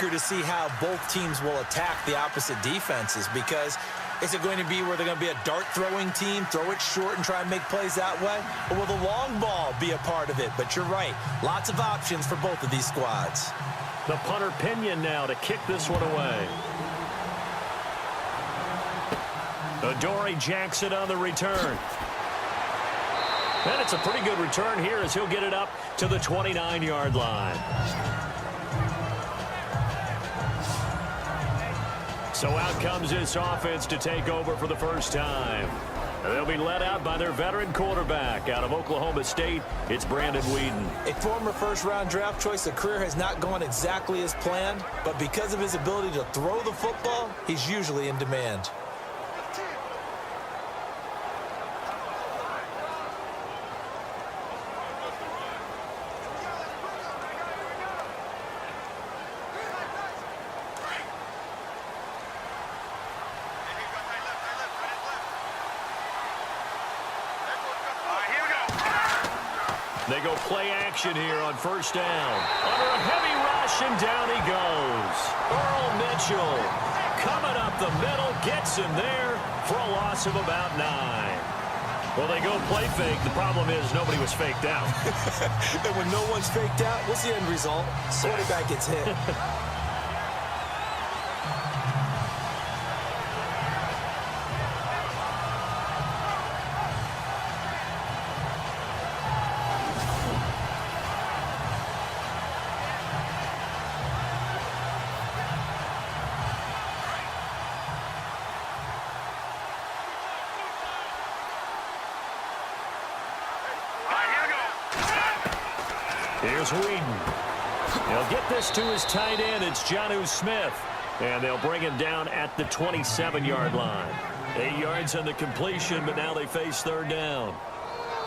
eager to see how both teams will attack the opposite defenses, because is it going to be where they're going to be a dart-throwing team, throw it short and try and make plays that way? Or will the long ball be a part of it? But you're right, lots of options for both of these squads. The punter Pinion now to kick this one away. Adoree Jackson on the return. And it's a pretty good return here as he'll get it up to the 29-yard line. So out comes this offense to take over for the first time. They'll be led out by their veteran quarterback out of Oklahoma State. It's Brandon Weeden. A former first-round draft choice, a career has not gone exactly as planned, but because of his ability to throw the football, he's usually in demand. They go play action here on first down. Under a heavy rush, and down he goes. Earl Mitchell coming up the middle, gets him there for a loss of about 9. Well, they go play fake. The problem is nobody was faked out. And when no one's faked out, what's the end result? Quarterback gets hit. Here's Weeden. He'll get this to his tight end. It's Jonnu Smith. And they'll bring him down at the 27-yard line. 8 yards on the completion, but now they face third down.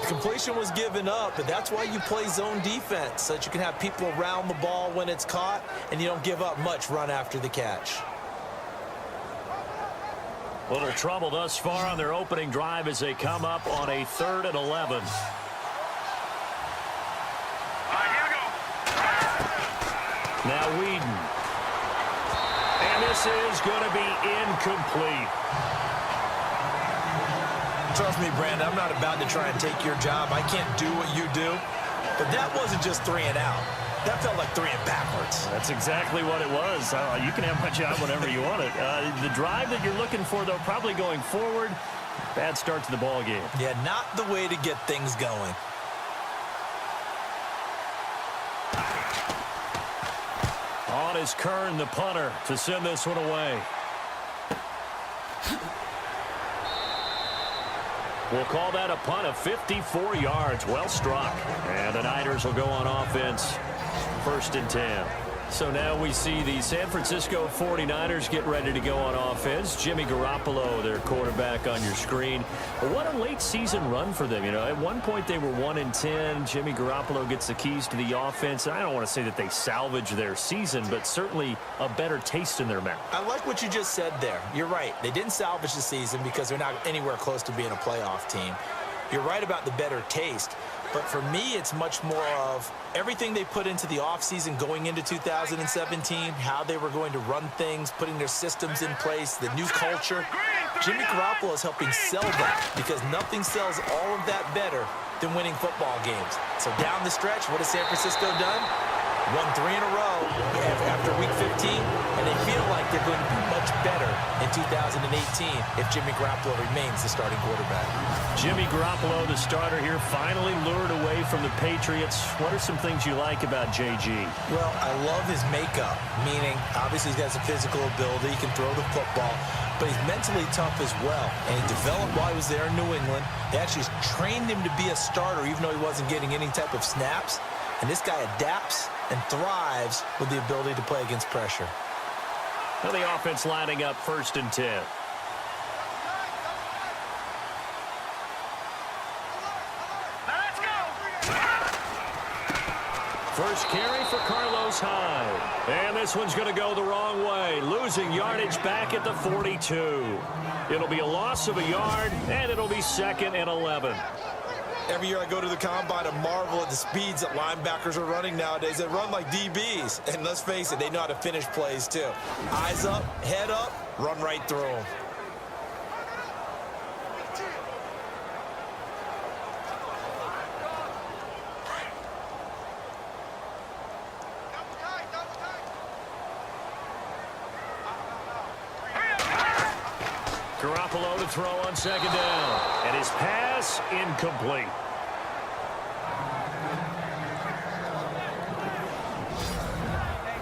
The completion was given up, but that's why you play zone defense, so that you can have people around the ball when it's caught, and you don't give up much run after the catch. Little trouble thus far on their opening drive as they come up on a 3rd and 11. Now Weeden. And this is going to be incomplete. Trust me, Brandon, I'm not about to try and take your job. I can't do what you do. But that wasn't just 3 and out. That felt like 3 and backwards. That's exactly what it was. You can have my job whenever you want it. The drive that you're looking for, though, probably going forward. Bad start to the ball game. Yeah, not the way to get things going. On is Kern, the punter, to send this one away. We'll call that a punt of 54 yards. Well struck. And the Niners will go on offense. 1st and 10. So now we see the San Francisco 49ers get ready to go on offense. Jimmy Garoppolo, their quarterback, on your screen. But what a late season run for them. You know, at one point they were 1-10. Jimmy Garoppolo gets the keys to the offense. I don't want to say that they salvaged their season, but certainly a better taste in their mouth. I like what you just said there. You're right. They didn't salvage the season because they're not anywhere close to being a playoff team. You're right about the better taste. But for me, it's much more of everything they put into the offseason going into 2017, how they were going to run things, putting their systems in place, the new culture. Jimmy Garoppolo is helping sell that because nothing sells all of that better than winning football games. So down the stretch, what has San Francisco done? Won 3 in a row after Week 15, and they feel like they're going to be much better in 2018 if Jimmy Garoppolo remains the starting quarterback. Jimmy Garoppolo, the starter here, finally lured away from the Patriots. What are some things you like about JG? Well, I love his makeup, meaning obviously he's got some physical ability, he can throw the football, but he's mentally tough as well. And he developed while he was there in New England. They actually trained him to be a starter even though he wasn't getting any type of snaps. And this guy adapts and thrives with the ability to play against pressure. Now the offense lining up 1st and 10. Let's go! First carry for Carlos Hyde. And this one's going to go the wrong way. Losing yardage back at the 42. It'll be a loss of a yard, and it'll be 2nd and 11. Every year I go to the combine and marvel at the speeds that linebackers are running nowadays. They run like DBs. And let's face it, they know how to finish plays too. Eyes up, head up, run right through them. Garoppolo to throw on second down. And his pass incomplete.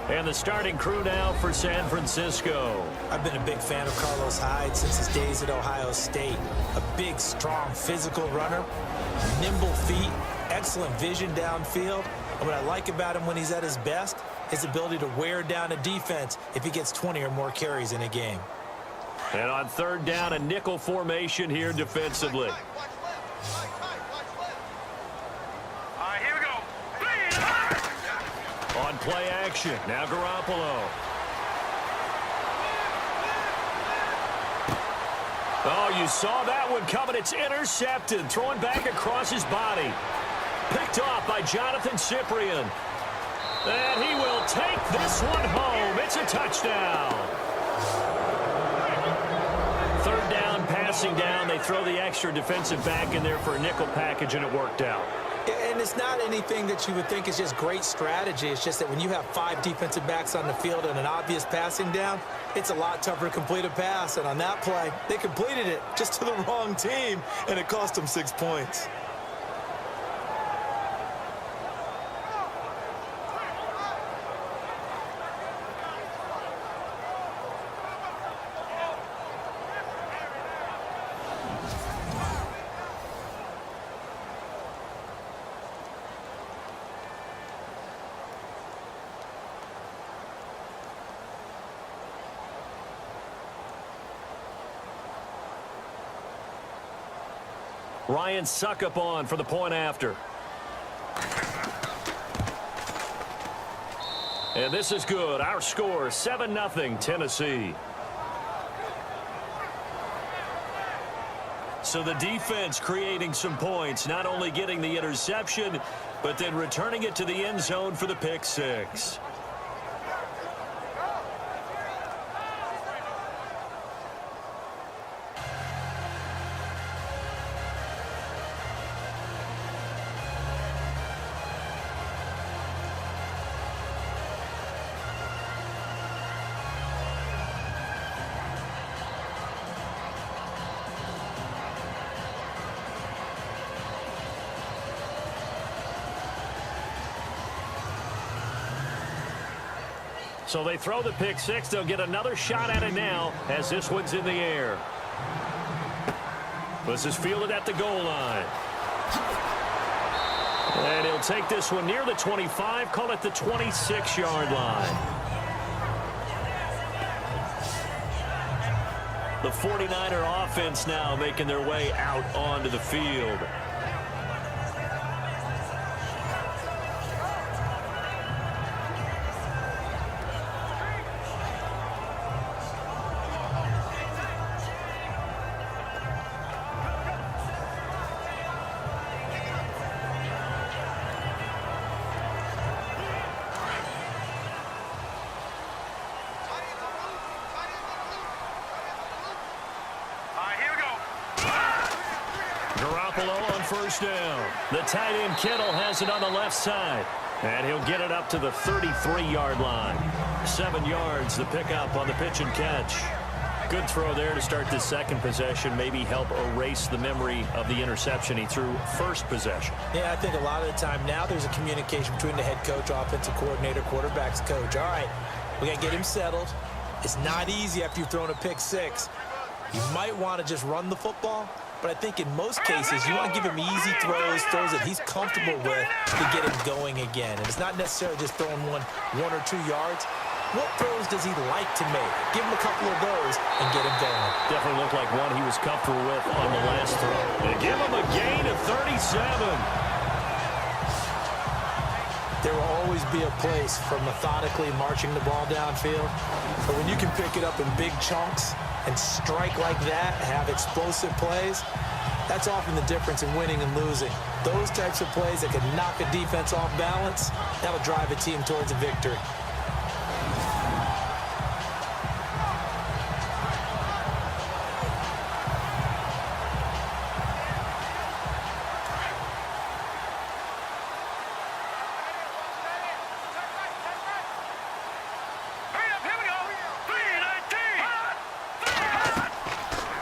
And the starting crew now for San Francisco. I've been a big fan of Carlos Hyde since his days at Ohio State. A big, strong, physical runner, nimble feet, excellent vision downfield. And what I like about him when he's at his best, his ability to wear down a defense if he gets 20 or more carries in a game. And on third down, a nickel formation here defensively. All right, here we go. On play action, now Garoppolo. Oh, you saw that one coming. It's intercepted. Throwing back across his body. Picked off by Jonathan Cyprien. And he will take this one home. It's a touchdown. Third down, passing down. They throw the extra defensive back in there for a nickel package, and it worked out. And it's not anything that you would think is just great strategy. It's just that when you have 5 defensive backs on the field and an obvious passing down, it's a lot tougher to complete a pass. And on that play, they completed it just to the wrong team, and it cost them 6 points. Ryan Suckup on for the point after. And this is good. Our score, 7-0 Tennessee. So the defense creating some points, not only getting the interception, but then returning it to the end zone for the pick six. So they throw the pick six. They'll get another shot at it now as this one's in the air. This is fielded at the goal line. And he'll take this one near the 25, call it the 26-yard line. The 49er offense now making their way out onto the field. Garoppolo on first down. The tight end Kittle has it on the left side. And he'll get it up to the 33-yard line. 7 yards, the pickup on the pitch and catch. Good throw there to start this second possession. Maybe help erase the memory of the interception he threw first possession. Yeah, I think a lot of the time now there's a communication between the head coach, offensive coordinator, quarterback's coach. All right, we got to get him settled. It's not easy after you've thrown a pick six. You might want to just run the football, but I think in most cases you want to give him easy throws that he's comfortable with to get him going again. And it's not necessarily just throwing one or 2 yards. What throws does he like to make? Give him a couple of those and get him going. Definitely looked like one he was comfortable with on the last throw. And give him a gain of 37. There will always be a place for methodically marching the ball downfield. But when you can pick it up in big chunks and strike like that, have explosive plays, That's often the difference in winning and losing. Those types of plays that can knock a defense off balance, that'll drive a team towards a victory.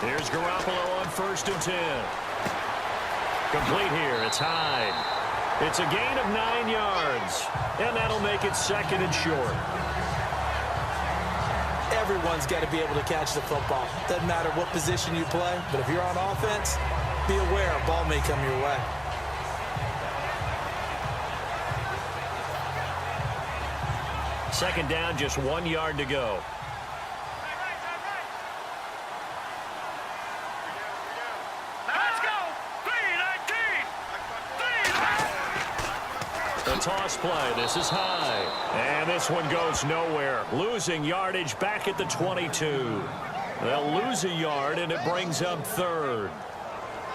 Here's Garoppolo on 1st and 10. Complete here. It's Hyde. It's a gain of 9 yards. And that'll make it 2nd and short. Everyone's got to be able to catch the football. Doesn't matter what position you play, but if you're on offense, be aware a ball may come your way. Second down, just 1 yard to go. The toss play. This is high. And this one goes nowhere. Losing yardage back at the 22. They'll lose a yard, and it brings up 3rd.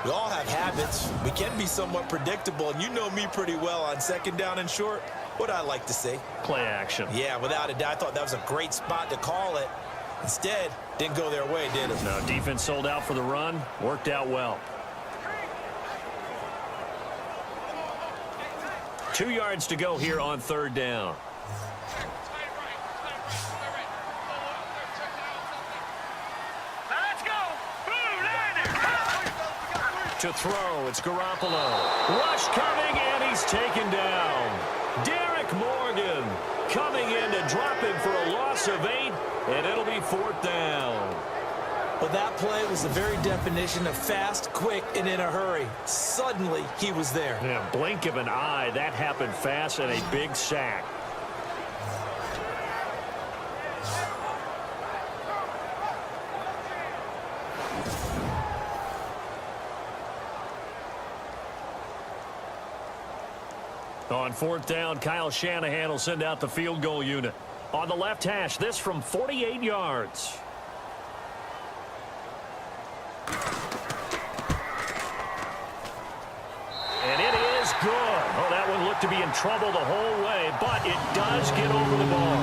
We all have habits. We can be somewhat predictable, and you know me pretty well on 2nd down and short. What I like to see. Play action. Yeah, without a doubt. I thought that was a great spot to call it. Instead, didn't go their way, did it? No, defense sold out for the run. Worked out well. 2 yards to go here on 3rd down. Let's go. To throw, it's Garoppolo. Rush coming, and he's taken down. Derek Morgan coming in to drop him for a loss of 8, and it'll be 4th down. Well, that play was the very definition of fast, quick, and in a hurry. Suddenly, he was there. Yeah, blink of an eye. That happened fast, and a big sack. On 4th down, Kyle Shanahan will send out the field goal unit. On the left hash, this from 48 yards. And it is good. Oh, that one looked to be in trouble the whole way, but it does get over the bar.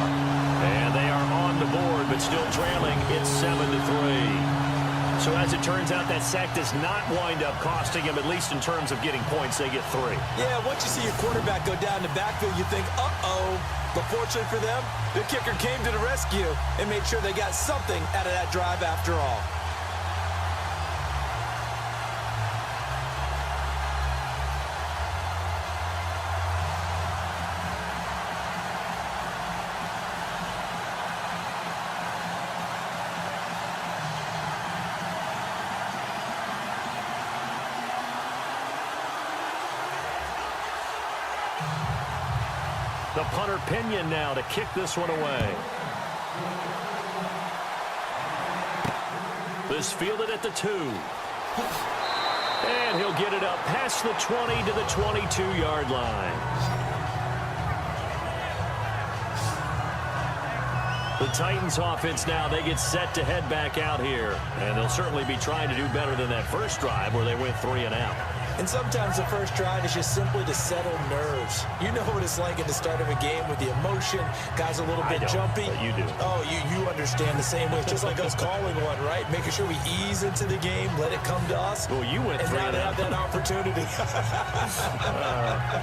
And they are on the board, but still trailing. It's 7-3. So as it turns out, that sack does not wind up costing him, at least in terms of getting points. They get 3. Yeah, once you see your quarterback go down the backfield, you think, uh-oh. But fortunately for them, the kicker came to the rescue and made sure they got something out of that drive after all. The punter Pinion now to kick this one away. This fielded at the 2. And he'll get it up past the 20 to the 22-yard line. The Titans offense now, they get set to head back out here. And they'll certainly be trying to do better than that first drive where they went 3 and out. And sometimes the first drive is just simply to settle nerves. You know what it's like at the start of a game with the emotion. Guys a little bit jumpy. But you do. Oh, you understand the same way. It's just like us calling one, right? Making sure we ease into the game, let it come to us. Well, you went 3 and out. And now they have that opportunity.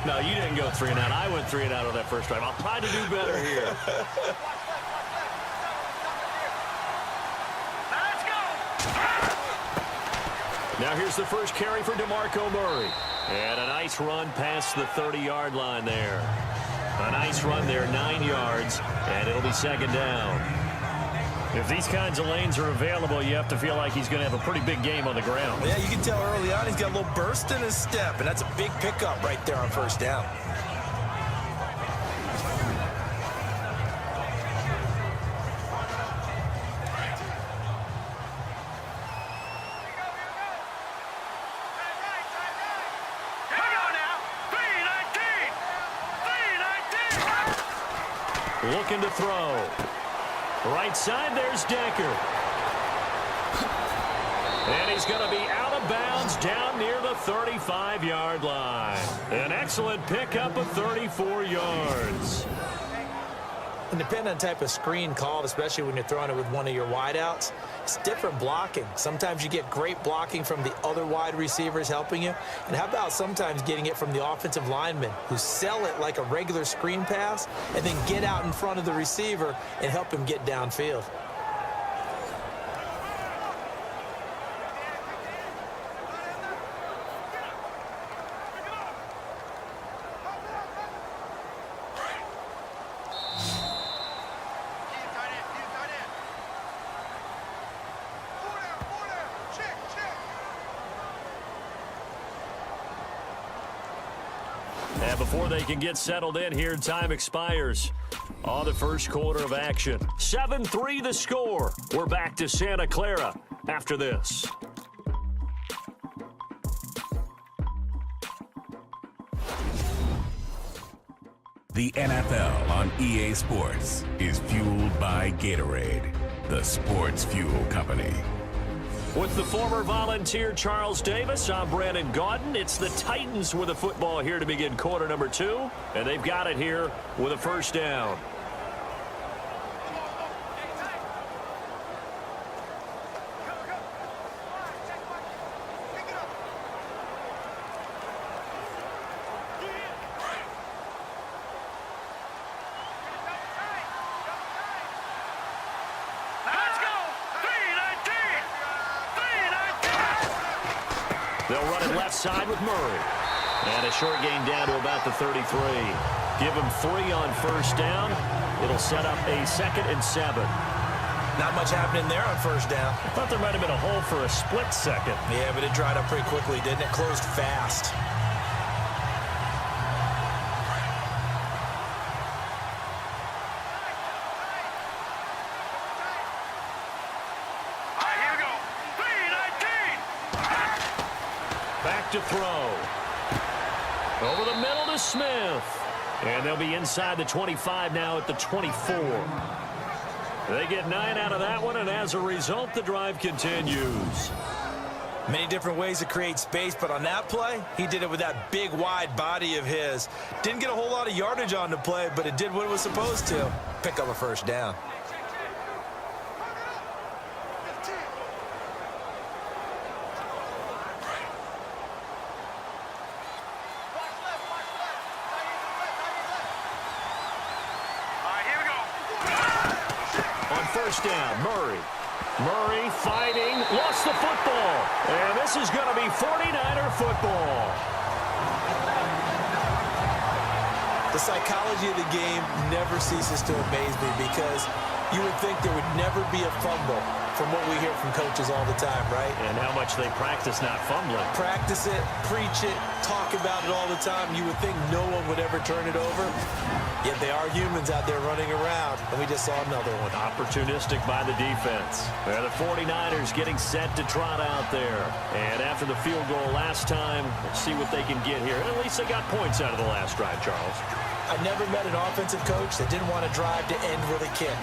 No, you didn't go 3 and out. I went 3 and out on that first drive. I'll try to do better here. Now here's the first carry for DeMarco Murray. And a nice run past the 30-yard line there. A nice run there, 9 yards, and it'll be 2nd down. If these kinds of lanes are available, you have to feel like he's going to have a pretty big game on the ground. Yeah, you can tell early on he's got a little burst in his step, and that's a big pickup right there on 1st down. Looking to throw. Right side, there's Decker. And he's going to be out of bounds down near the 35-yard line. An excellent pickup of 34 yards. And depending on the type of screen called, especially when you're throwing it with one of your wideouts, it's different blocking. Sometimes you get great blocking from the other wide receivers helping you. And how about sometimes getting it from the offensive linemen who sell it like a regular screen pass and then get out in front of the receiver and help him get downfield. And before they can get settled in here, time expires on the first quarter of action. 7-3 the score. We're back to Santa Clara after this. The NFL on EA Sports is fueled by Gatorade, the sports fuel company. With the former Volunteer Charles Davis, I'm Brandon Gaudin. It's the Titans with the football here to begin quarter number 2, and they've got it here with a first down. They'll run it left side with Murray. And a short gain down to about the 33. Give him 3 on first down. It'll set up a 2nd and 7. Not much happening there on first down. I thought there might have been a hole for a split second. Yeah, but it dried up pretty quickly, didn't it? Closed fast. To throw. Over the middle to Smith. And they'll be inside the 25 now at the 24. They get 9 out of that one, and as a result, the drive continues. Many different ways to create space, but on that play, he did it with that big, wide body of his. Didn't get a whole lot of yardage on the play, but it did what it was supposed to. Pick up a first down. First down, Murray. Murray fighting, lost the football. And this is going to be 49er football. The psychology of the game never ceases to amaze me because you would think there would never be a fumble from what we hear from coaches all the time, right? And how much they practice not fumbling. Practice it, preach it, talk about it all the time. You would think no one would ever turn it over. Yet they are humans out there running around, and we just saw another one. Opportunistic by the defense. The 49ers getting set to trot out there. And after the field goal last time, we'll see what they can get here. At least they got points out of the last drive, Charles. I've never met an offensive coach that didn't want to drive to end with a kick.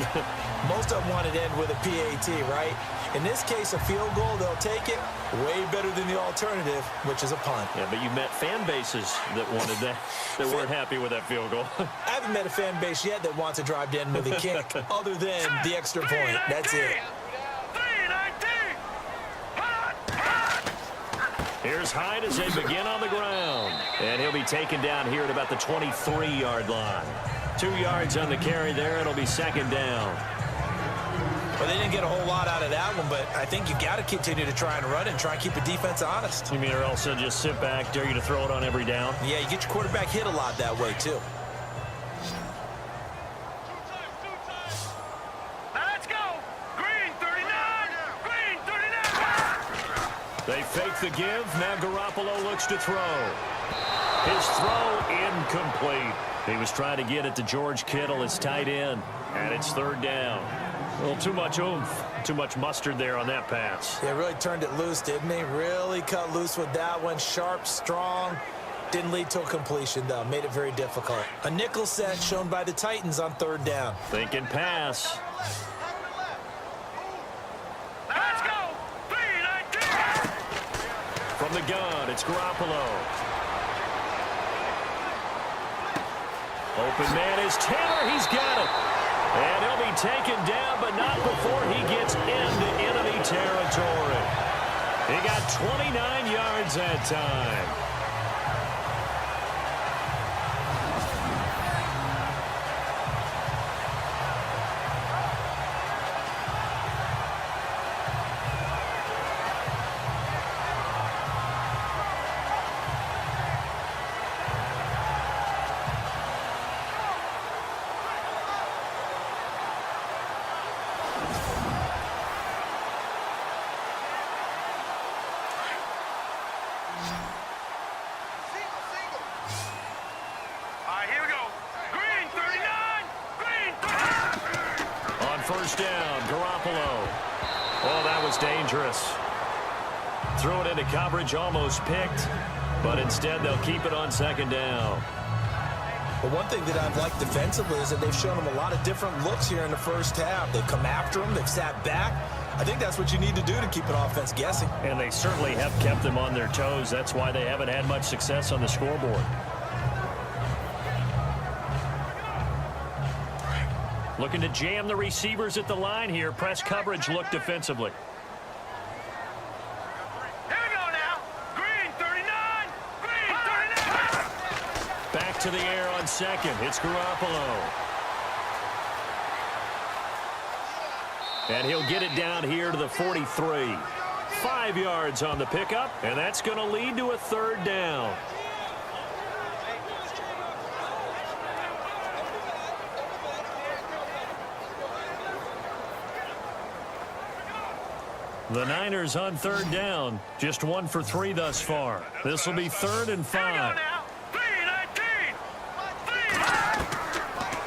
Most of them wanted to end with a PAT, right? In this case, a field goal, they'll take it. Way better than the alternative, which is a punt. Yeah, but you met fan bases that wanted that, that weren't happy with that field goal. I haven't met a fan base yet that wants to drive to end with a kick, other than the extra point. That's it. Here's Hyde as they begin on the ground. And he'll be taken down here at about the 23-yard line. 2 yards on the carry there. It'll be 2nd down. Well, they didn't get a whole lot out of that one, but I think you've got to continue to try and run and try and keep the defense honest. You mean, or else they'll just sit back, dare you to throw it on every down? Yeah, you get your quarterback hit a lot that way, too. Let's go! Green 39! Green 39! They fake the give. Now Garoppolo looks to throw. His throw incomplete. He was trying to get it to George Kittle, his tight end, and it's 3rd down. A little too much oomph, too much mustard there on that pass. Yeah, really turned it loose, didn't he? Really cut loose with that one. Sharp, strong. Didn't lead to a completion, though. Made it very difficult. A nickel set shown by the Titans on 3rd down. Thinking pass. Let's go! 319! From the gun, it's Garoppolo. Open man is Taylor. He's got it. And he'll be taken down, but not before he gets into enemy territory. He got 29 yards that time. First down, Garoppolo. Oh, that was dangerous. Threw it into coverage, almost picked, but instead they'll keep it on second down. Well, one thing that I've liked defensively is that they've shown them a lot of different looks here in the first half. They've come after them, they've sat back. I think that's what you need to do to keep an offense guessing. And they certainly have kept them on their toes. That's why they haven't had much success on the scoreboard. Looking to jam the receivers at the line here. Press coverage look defensively. Here we go now. Green 39. Green 39. Back to the air on second. It's Garoppolo. And he'll get it down here to the 43. 5 yards on the pickup, and that's going to lead to a third down. The Niners on third down. Just 1 for 3 thus far. This will be 3rd and 5.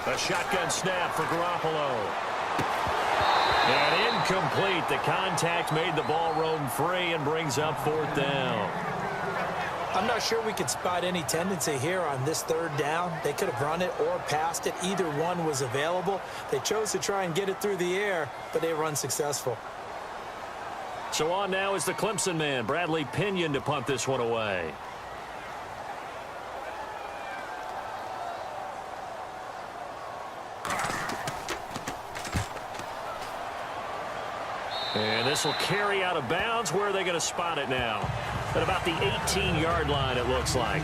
A shotgun snap for Garoppolo. And incomplete. The contact made the ball roam free and brings up 4th down. I'm not sure we could spot any tendency here on this third down. They could have run it or passed it. Either one was available. They chose to try and get it through the air, but they were unsuccessful. So on now is the Clemson man, Bradley Pinion, to punt this one away. And this will carry out of bounds. Where are they going to spot it now? At about the 18-yard line, it looks like.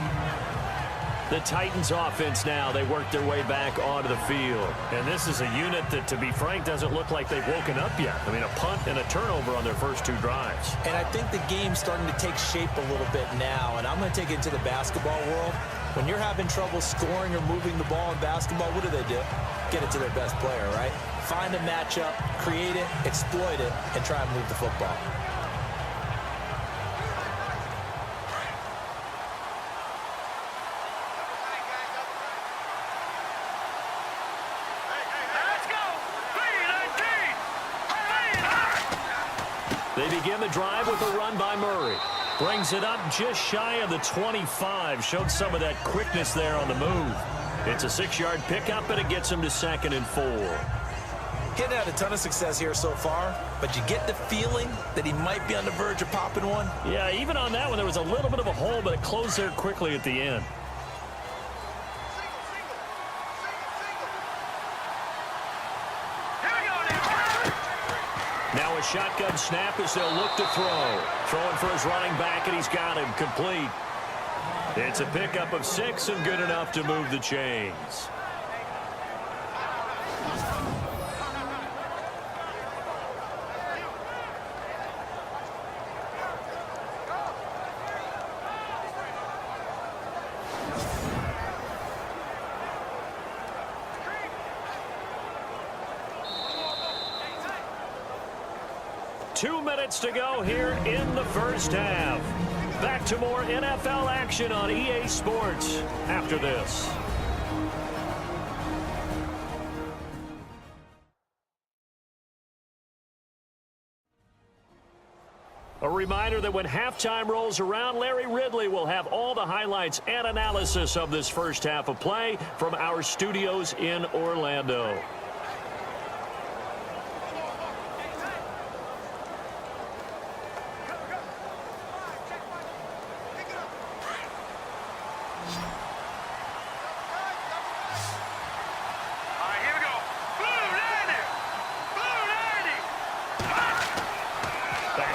The Titans offense now, they work their way back onto the field. And this is a unit that, to be frank, doesn't look like they've woken up yet. I mean, a punt and a turnover on their first 2 drives. And I think the game's starting to take shape a little bit now. And I'm going to take it to the basketball world. When you're having trouble scoring or moving the ball in basketball, what do? Get it to their best player, right? Find a matchup, create it, exploit it, and try and move the football. They begin the drive with a run by Murray. Brings it up just shy of the 25. Showed some of that quickness there on the move. It's a 6-yard pickup, and it gets him to 2nd and 4. Getting had a ton of success here so far, but you get the feeling that he might be on the verge of popping one. Yeah, even on that one, there was a little bit of a hole, but it closed there quickly at the end. Now a shotgun snap as they'll look to throw. Throwing for his running back, and he's got him complete. It's a pickup of 6 and good enough to move the chains. Two minutes to go here in the first half. Back to more NFL action on EA Sports after this. A reminder that when halftime rolls around, Larry Ridley will have all the highlights and analysis of this first half of play from our studios in Orlando.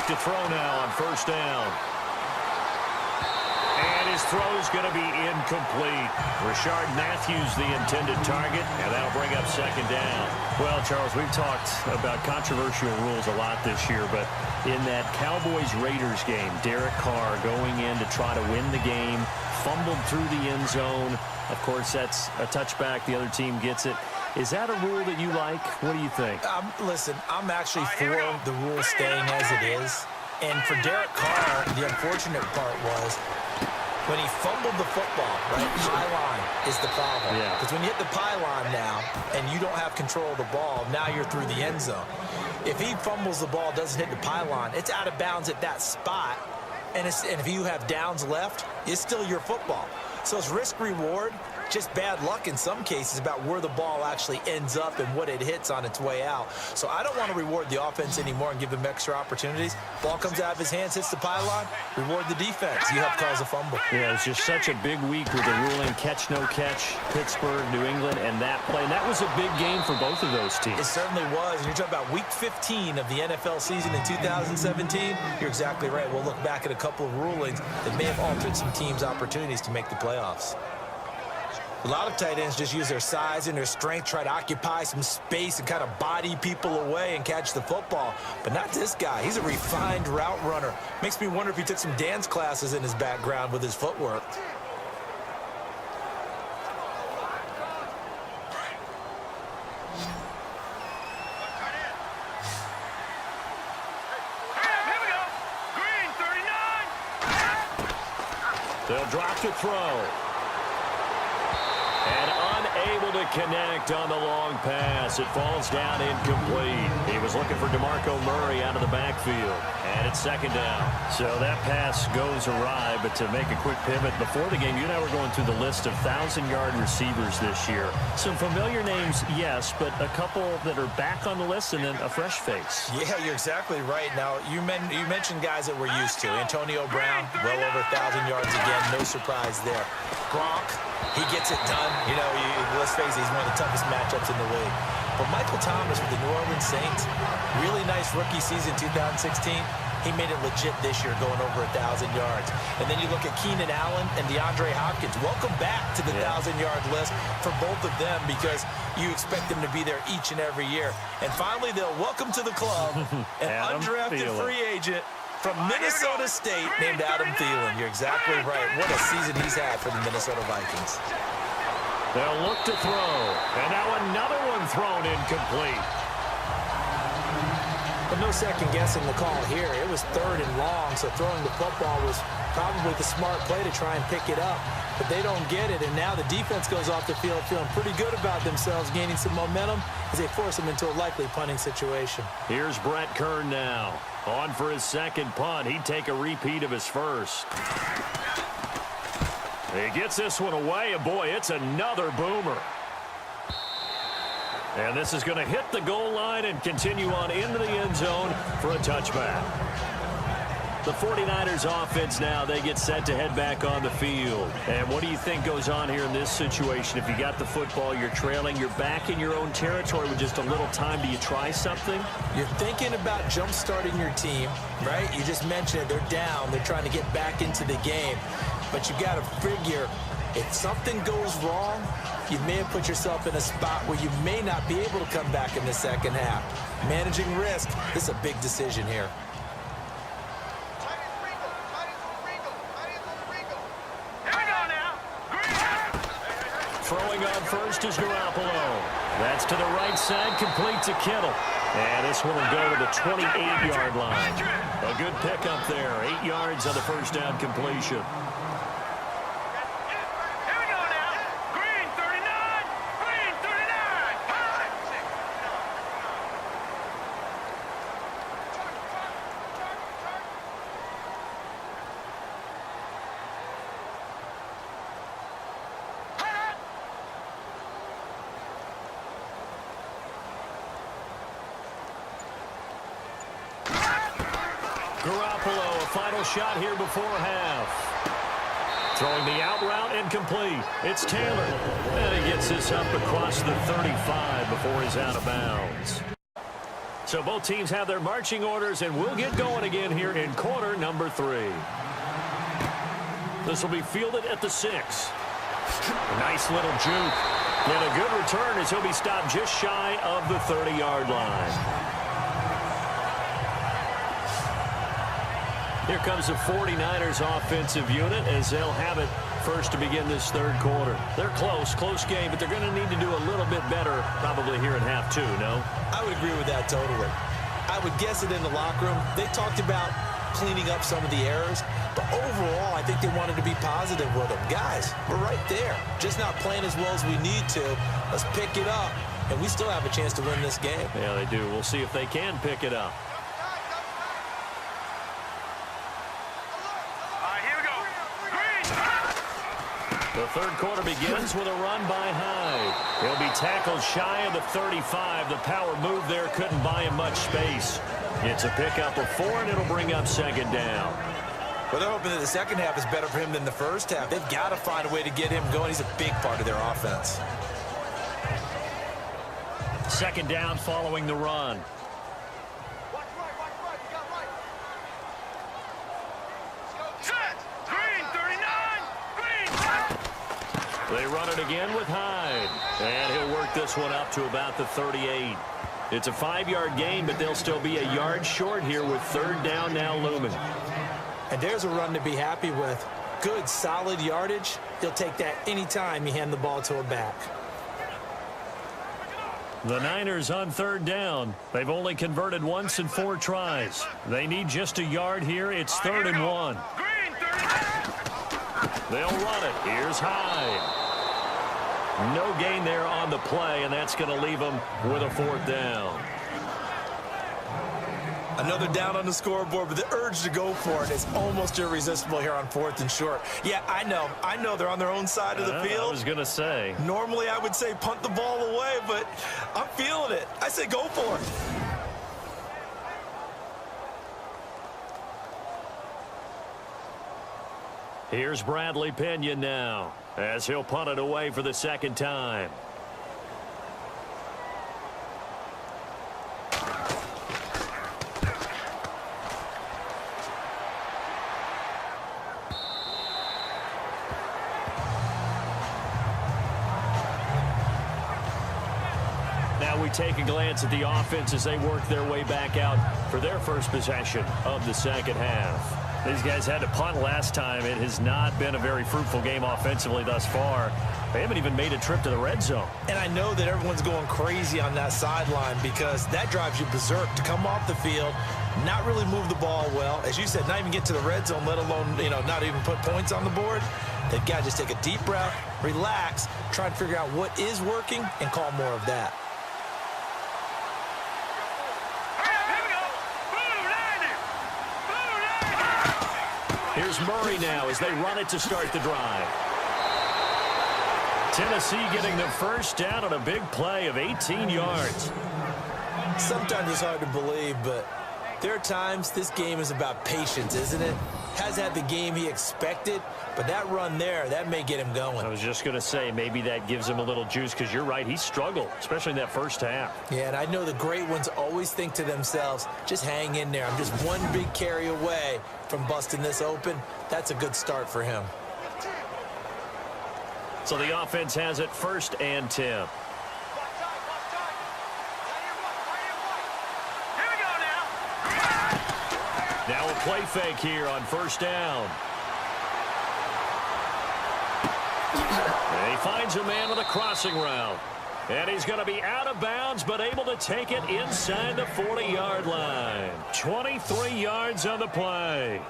back to throw now on first down. And his throw's going to be incomplete. Rashard Matthews, the intended target, and that'll bring up second down. Well, Charles, we've talked about controversial rules a lot this year, but in that Cowboys-Raiders game, Derek Carr going in to try to win the game, fumbled through the end zone. Of course, that's a touchback. The other team gets it. Is that a rule that you like? What do you think? Listen, I'm actually for the rule staying as it is. And for Derek Carr, the unfortunate part was when he fumbled the football, right? Pylon is the problem. Yeah. Because when you hit the pylon now and you don't have control of the ball, now you're through the end zone. If he fumbles the ball, doesn't hit the pylon, it's out of bounds at that spot. And if you have downs left, it's still your football. So it's risk-reward, just bad luck in some cases about where the ball actually ends up and what it hits on its way out. So I don't want to reward the offense anymore and give them extra opportunities. Ball comes out of his hands, hits the pylon, reward the defense. You help cause a fumble. Yeah, it's just such a big week with the ruling catch, no catch, Pittsburgh, New England, and that play. And that was a big game for both of those teams. It certainly was. And you're talking about week 15 of the NFL season in 2017. You're exactly right. We'll look back at a couple of rulings that may have altered some teams' opportunities to make the playoffs. A lot of tight ends just use their size and their strength, try to occupy some space and kind of body people away and catch the football. But not this guy. He's a refined route runner. Makes me wonder if he took some dance classes in his background with his footwork. They'll drop to throw. And unable to connect on the long pass. It falls down incomplete. He was looking for DeMarco Murray out of the backfield. And it's second down. So that pass goes awry, but to make a quick pivot, before the game, you and I were going through the list of 1,000-yard receivers this year. Some familiar names, yes, but a couple that are back on the list and then a fresh face. Yeah, you're exactly right. Now, you mentioned guys that we're used to. Antonio Brown, well over 1,000 yards again. No surprise there. Gronk, he gets it done. You know, let's face it, he's one of the toughest matchups in the league. But Michael Thomas with the New Orleans Saints, really nice rookie season 2016. He made it legit this year, going over 1,000 yards. And then you look at Keenan Allen and DeAndre Hopkins. Welcome back to the 1,000-yard list for both of them because you expect them to be there each and every year. And finally, they'll welcome to the club an undrafted free agent from Minnesota State named Adam Thielen. You're exactly right. What a season he's had for the Minnesota Vikings. They'll look to throw. And now another one thrown incomplete. But no second guessing the call here. It was third and long, so throwing the football was probably the smart play to try and pick it up. But they don't get it, and now the defense goes off the field feeling pretty good about themselves, gaining some momentum as they force them into a likely punting situation. Here's Brett Kern now. On for his second punt. He'd take a repeat of his first. He gets this one away, and boy, it's another boomer. And this is going to hit the goal line and continue on into the end zone for a touchback. The 49ers offense now, they get set to head back on the field. And what do you think goes on here in this situation? If you got the football, you're trailing, you're back in your own territory with just a little time. Do you try something? You're thinking about jump-starting your team, right? You just mentioned it. They're down. They're trying to get back into the game. But you got to figure if something goes wrong, you may have put yourself in a spot where you may not be able to come back in the second half. Managing risk, this is a big decision here. Throwing on first is Garoppolo. That's to the right side, complete to Kittle. And this one will go to the 28-yard line. A good pickup there, 8 yards on the first down completion. Garoppolo, a final shot here before half. Throwing the out route incomplete. It's Taylor. And he gets this up across the 35 before he's out of bounds. So both teams have their marching orders, and we'll get going again here in quarter number 3. This will be fielded at the 6. A nice little juke. And a good return as he'll be stopped just shy of the 30-yard line. Here comes the 49ers offensive unit as they'll have it first to begin this third quarter. They're close game, but they're going to need to do a little bit better probably here in half 2, no? I would agree with that totally. I would guess it in the locker room. They talked about cleaning up some of the errors, but overall, I think they wanted to be positive with them. Guys, we're right there. Just not playing as well as we need to. Let's pick it up, and we still have a chance to win this game. Yeah, they do. We'll see if they can pick it up. The third quarter begins with a run by Hyde. He'll be tackled shy of the 35. The power move there couldn't buy him much space. It's a pickup of 4, and it'll bring up second down. Well, they're hoping that the second half is better for him than the first half. They've got to find a way to get him going. He's a big part of their offense. Second down following the run. They run it again with Hyde. And he'll work this one up to about the 38. It's a 5-yard gain, but they'll still be a yard short here with third down now looming. And there's a run to be happy with. Good, solid yardage. He'll take that anytime you hand the ball to a back. The Niners on third down. They've only converted once in 4 tries. They need just a yard here. It's 3rd and 1. They'll run it. Here's Hyde. No gain there on the play, and that's going to leave them with a 4th down. Another down on the scoreboard, but the urge to go for it is almost irresistible here on 4th and short. Yeah, I know they're on their own side of the field. I was going to say. Normally I would say punt the ball away, but I'm feeling it. I say go for it. Here's Bradley Pinion now as he'll punt it away for the second time. Now we take a glance at the offense as they work their way back out for their first possession of the second half. These guys had to punt last time. It has not been a very fruitful game offensively thus far. They haven't even made a trip to the red zone. And I know that everyone's going crazy on that sideline because that drives you berserk to come off the field, not really move the ball well. As you said, not even get to the red zone, let alone, not even put points on the board. They've got to just take a deep breath, relax, try and figure out what is working, and call more of that. Here's Murray now as they run it to start the drive. Tennessee getting the first down on a big play of 18 yards. Sometimes it's hard to believe, but there are times this game is about patience, isn't it? Has had the game he expected, but that run there, that may get him going. I was just going to say, maybe that gives him a little juice because you're right, he struggled, especially in that first half. Yeah, and I know the great ones always think to themselves, just hang in there. I'm just one big carry away from busting this open. That's a good start for him. So the offense has it 1st and 10. Now a play fake here on 1st down. And he finds a man with a crossing route. And he's going to be out of bounds, but able to take it inside the 40-yard line. 23 yards on the play.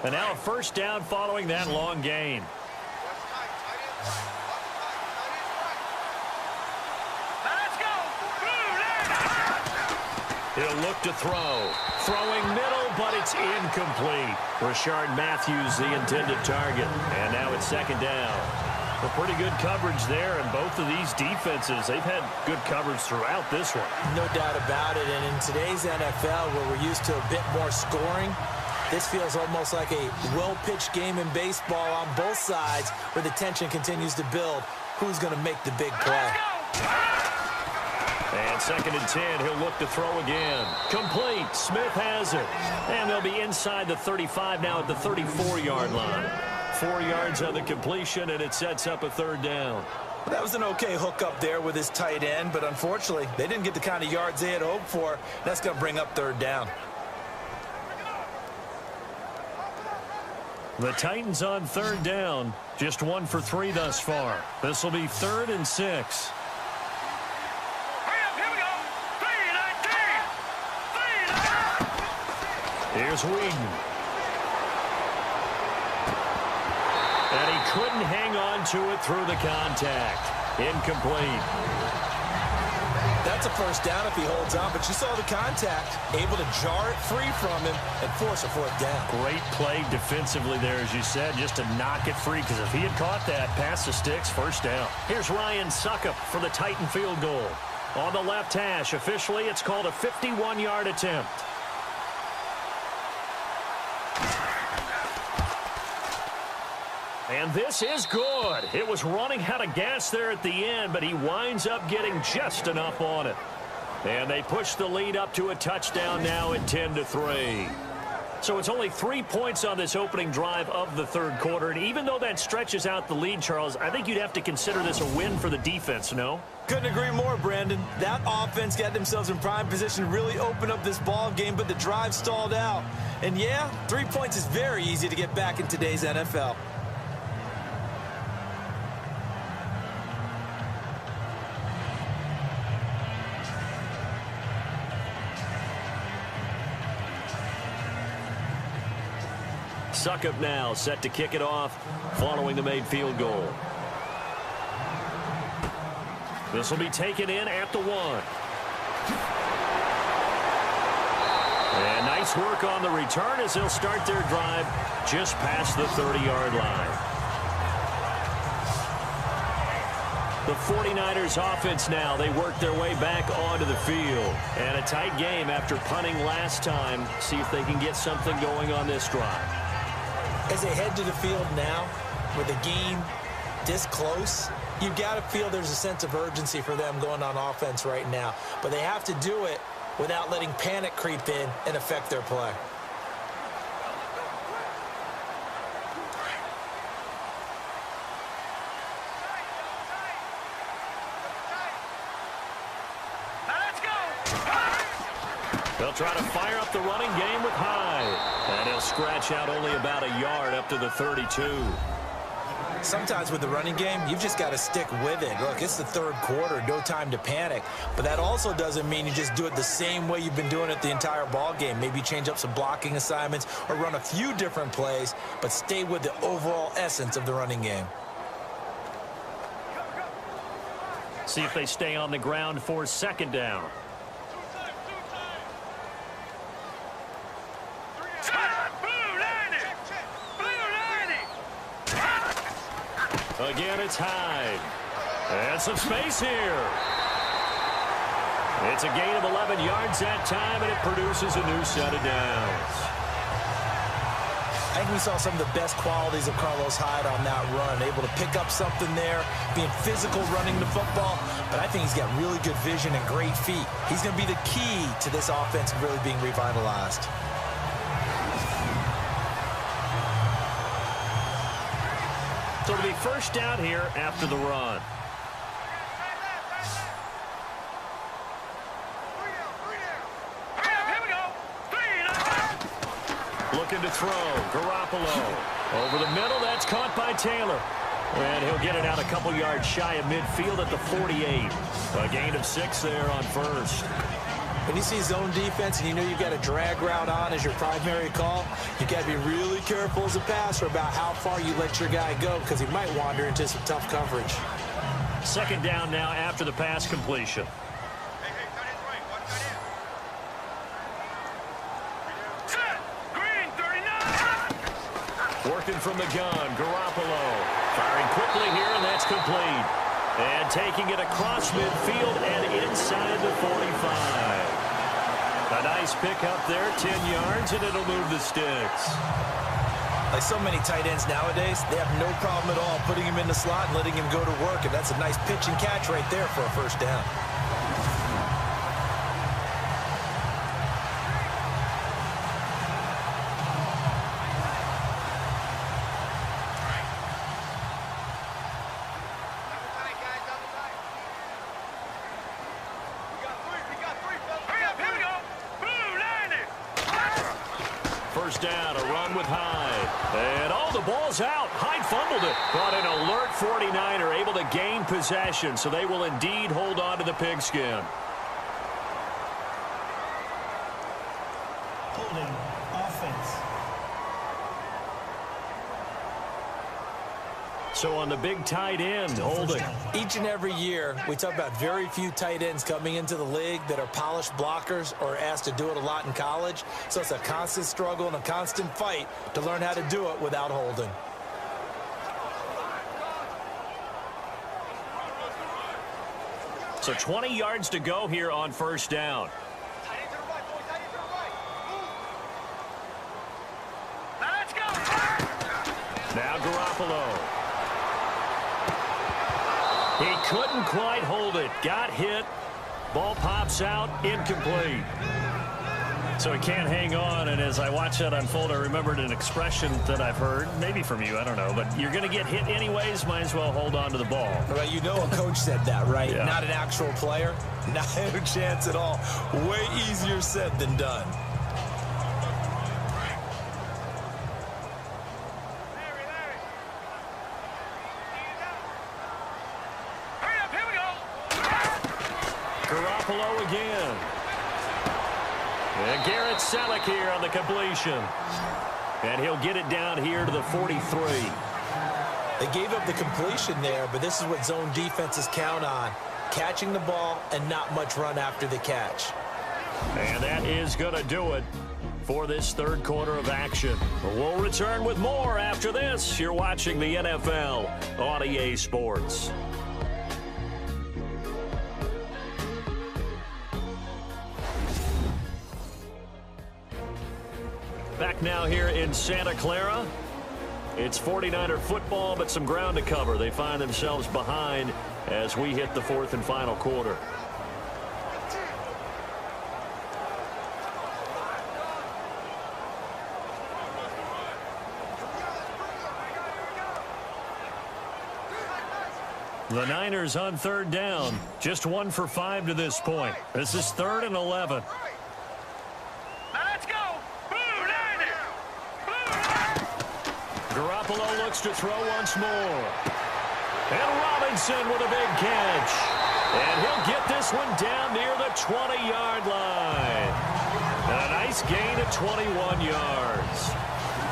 And now a 1st down following that long gain. He'll look to throw. Throwing middle, but it's incomplete. Rashard Matthews, the intended target. And now it's second down. A pretty good coverage there, and both of these defenses, they've had good coverage throughout this one. No doubt about it, and in today's NFL, where we're used to a bit more scoring, this feels almost like a well-pitched game in baseball on both sides where the tension continues to build. Who's going to make the big play? And second and 10, he'll look to throw again. Complete. Smith has it. And they'll be inside the 35 now at the 34-yard line. 4 yards on the completion, and it sets up a third down. That was an okay hook up there with his tight end, but unfortunately, they didn't get the kind of yards they had hoped for. That's going to bring up third down. The Titans on third down. Just 1 for 3 thus far. This will be 3rd and 6. Here's Weeden. And he couldn't hang on to it through the contact. Incomplete. That's a first down if he holds on, but you saw the contact. Able to jar it free from him and force a fourth down. Great play defensively there, as you said, just to knock it free, because if he had caught that, past the sticks, first down. Here's Ryan Suckup for the Titan field goal. On the left hash, officially, it's called a 51-yard attempt. And this is good. It was running out of gas there at the end, but he winds up getting just enough on it. And they push the lead up to a touchdown now at 10-3. So it's only 3 points on this opening drive of the third quarter. And even though that stretches out the lead, Charles, I think you'd have to consider this a win for the defense, no? Couldn't agree more, Brandon. That offense got themselves in prime position to really open up this ball game, but the drive stalled out. And yeah, 3 points is very easy to get back in today's NFL. Suckup now set to kick it off following the made field goal. This will be taken in at the 1. And nice work on the return as they'll start their drive just past the 30-yard line. The 49ers offense now, they work their way back onto the field. And a tight game after punting last time. See if they can get something going on this drive. As they head to the field now, with the game this close, you've got to feel there's a sense of urgency for them going on offense right now. But they have to do it without letting panic creep in and affect their play. They'll try to fire up the running game with Hyde. And he'll scratch out only about a yard up to the 32. Sometimes with the running game, you've just got to stick with it. Look, it's the third quarter, no time to panic. But that also doesn't mean you just do it the same way you've been doing it the entire ball game. Maybe change up some blocking assignments or run a few different plays, but stay with the overall essence of the running game. See if they stay on the ground for second down. Again, it's Hyde. And some space here. It's a gain of 11 yards that time, and it produces a new set of downs. I think we saw some of the best qualities of Carlos Hyde on that run. Able to pick up something there, being physical running the football. But I think he's got really good vision and great feet. He's going to be the key to this offense really being revitalized. So it'll be first down here after the run. Looking to throw. Garoppolo. Over the middle. That's caught by Taylor. And he'll get it out a couple yards shy of midfield at the 48. A gain of 6 there on first. When you see zone defense and you know you've got a drag route on as your primary call, you've got to be really careful as a passer about how far you let your guy go because he might wander into some tough coverage. Second down now after the pass completion. working from the gun. Garoppolo firing quickly here, and that's complete. And taking it across midfield and inside the 45. A nice pick up there, 10 yards, and it'll move the sticks. Like so many tight ends nowadays, they have no problem at all putting him in the slot and letting him go to work, and that's a nice pitch and catch right there for a first down. Down, a run with Hyde. And all the ball's out. Hyde fumbled it. But an alert 49er able to gain possession, so they will indeed hold on to the pigskin. Holding offense. So on the big tight end, holding. Each and every year, we talk about very few tight ends coming into the league that are polished blockers or asked to do it a lot in college. So it's a constant struggle and a constant fight to learn how to do it without holding. So 20 yards to go here on first down. Let's go. Now Garoppolo. He couldn't quite hold it. Got hit. Ball pops out. Incomplete. So he can't hang on, and as I watch that unfold, I remembered an expression that I've heard, maybe from you, I don't know, but you're going to get hit anyways, might as well hold on to the ball. Well, you know a coach said that, right? Yeah. Not an actual player. Not a chance at all. Way easier said than done. Garoppolo again. And Garrett Selleck here on the completion. And he'll get it down here to the 43. They gave up the completion there, but this is what zone defenses count on. Catching the ball and not much run after the catch. And that is going to do it for this third quarter of action. We'll return with more after this. You're watching the NFL on EA Sports. Back now here in Santa Clara. It's 49er football, but some ground to cover. They find themselves behind as we hit the fourth and final quarter. The Niners on third down. Just 1 for 5 to this point. This is 3rd and 11. Let's go. Blue Niners. Garoppolo looks to throw once more. And Robinson with a big catch. And he'll get this one down near the 20-yard line. And a nice gain of 21 yards.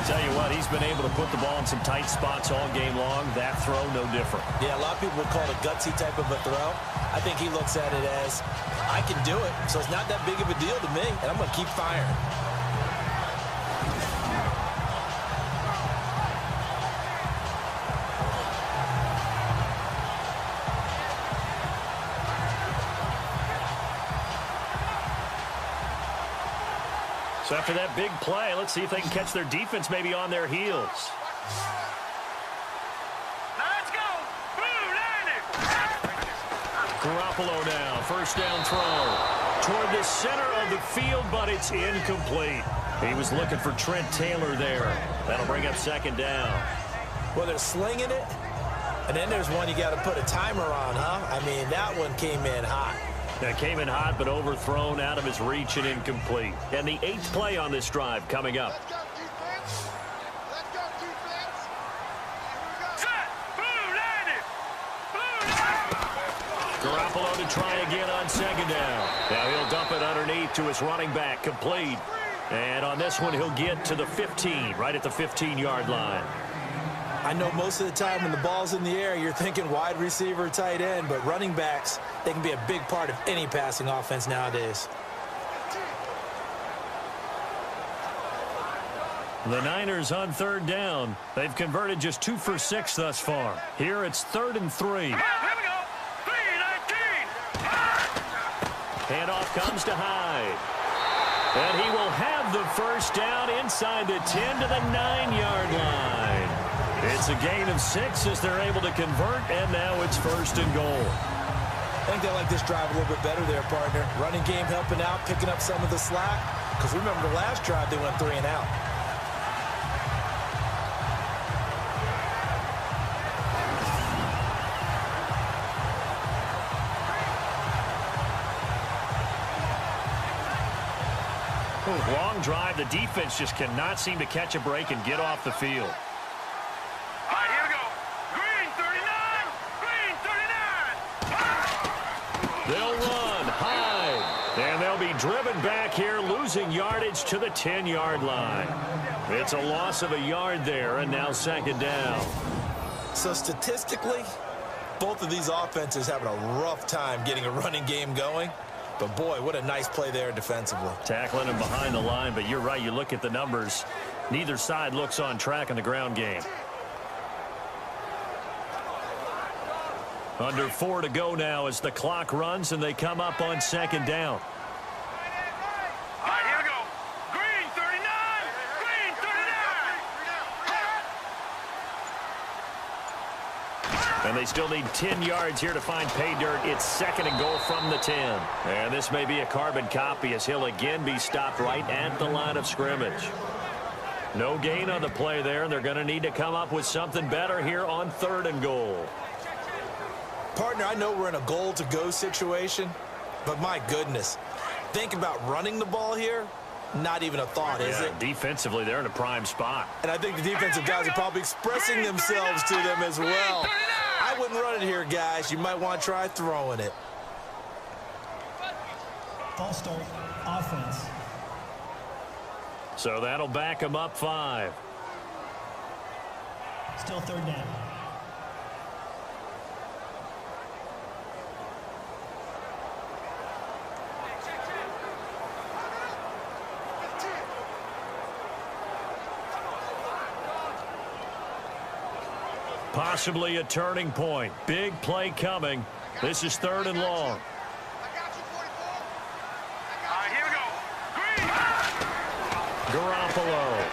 Tell you what, he's been able to put the ball in some tight spots all game long. That throw, no different. Yeah, a lot of people would call it a gutsy type of a throw. I think he looks at it as, I can do it, so it's not that big of a deal to me, and I'm going to keep firing. So after that big play, let's see if they can catch their defense maybe on their heels. Let's go. Blue Niners. Garoppolo now, first down throw toward the center of the field, but it's incomplete. He was looking for Trent Taylor there. That'll bring up second down. Well, they're slinging it, and then there's one you got to put a timer on, huh? I mean, that one came in hot. That came in hot, but overthrown out of his reach and incomplete. And the 8th play on this drive coming up. Let's go, defense. Let's go, defense. Set. Blue Niners. Blue Niners. Garoppolo to try again on second down. Now he'll dump it underneath to his running back, complete. And on this one, he'll get to the 15, right at the 15-yard line. I know most of the time when the ball's in the air, you're thinking wide receiver, tight end, but running backs, they can be a big part of any passing offense nowadays. The Niners on third down. They've converted just 2 for 6 thus far. Here it's 3rd and 3. Here we go. 3-19. Handoff comes to Hyde. And he will have the first down inside the 10 to the 9-yard line. It's a gain of 6 as they're able to convert, and now it's 1st and goal. I think they like this drive a little bit better there, partner. Running game helping out, picking up some of the slack. Because remember the last drive, they went 3 and out. Long drive. The defense just cannot seem to catch a break and get off the field. All right, here we go. Green 39. Green 39. They'll run high, and they'll be driven back here, losing yardage to the 10-yard line. It's a loss of a yard there, and now 2nd down. So statistically, both of these offenses having a rough time getting a running game going. But, boy, what a nice play there defensively. Tackling him behind the line, but you're right. You look at the numbers. Neither side looks on track in the ground game. Under 4 to go now as the clock runs, and they come up on 2nd down. All right, here we go. Green 39. Green 39. And they still need 10 yards here to find pay dirt. It's 2nd and goal from the 10. And this may be a carbon copy as he'll again be stopped right at the line of scrimmage. No gain on the play there, and they're going to need to come up with something better here on 3rd and goal. Partner, I know we're in a goal-to-go situation, but my goodness, think about running the ball here. Not even a thought, is it? Defensively, they're in a prime spot. And I think the defensive guys are probably expressing themselves to them as well. I wouldn't run it here, guys. You might want to try throwing it. False start, offense. So that'll back them up 5. Still 3rd down. Possibly a turning point. Big play coming. This is 3rd and long. All right, here we go. Green. Garoppolo.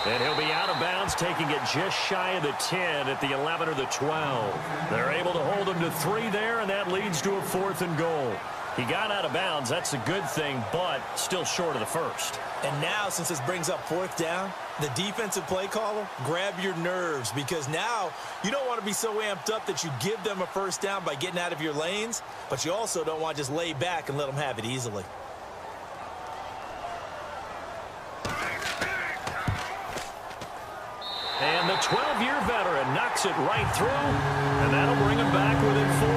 And he'll be out of bounds, taking it just shy of the 10 at the 11 or the 12. They're able to hold him to 3 there, and that leads to a 4th and goal. He got out of bounds. That's a good thing, but still short of the 1st. And now, since this brings up 4th down, the defensive play caller, grab your nerves, because now you don't want to be so amped up that you give them a 1st down by getting out of your lanes, but you also don't want to just lay back and let them have it easily. And the 12-year veteran knocks it right through, and that'll bring him back within 4.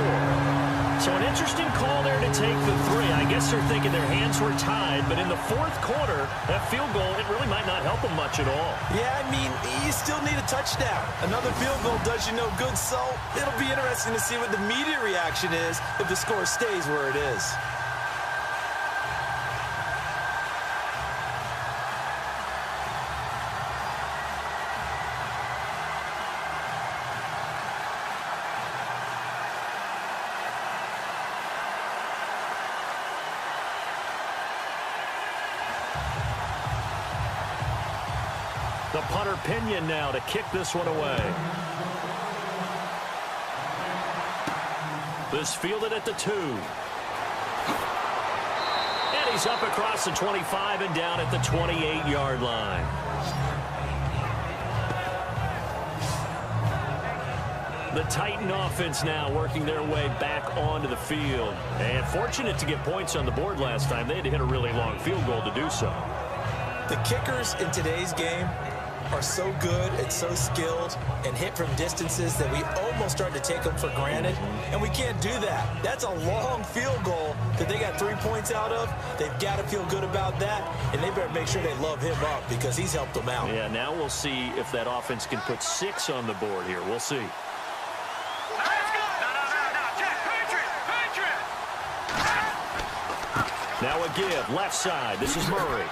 So an interesting call there to take the 3. I guess they're thinking their hands were tied, but in the 4th quarter, that field goal, it really might not help them much at all. Yeah, I mean, you still need a touchdown. Another field goal does you no good, so it'll be interesting to see what the media reaction is if the score stays where it is. The punter Pinion now to kick this one away. This fielded at the 2. And he's up across the 25 and down at the 28-yard line. The Titan offense now working their way back onto the field. And fortunate to get points on the board last time. They had to hit a really long field goal to do so. The kickers in today's game are so good and so skilled and hit from distances that we almost start to take them for granted, and we can't do that. That's a long field goal that they got 3 points out of. They've got to feel good about that, and they better make sure they love him up because he's helped them out. Yeah, now we'll see if that offense can put 6 on the board here. We'll see. Let's go. No, Jack, Now a give, left side. This is Murray.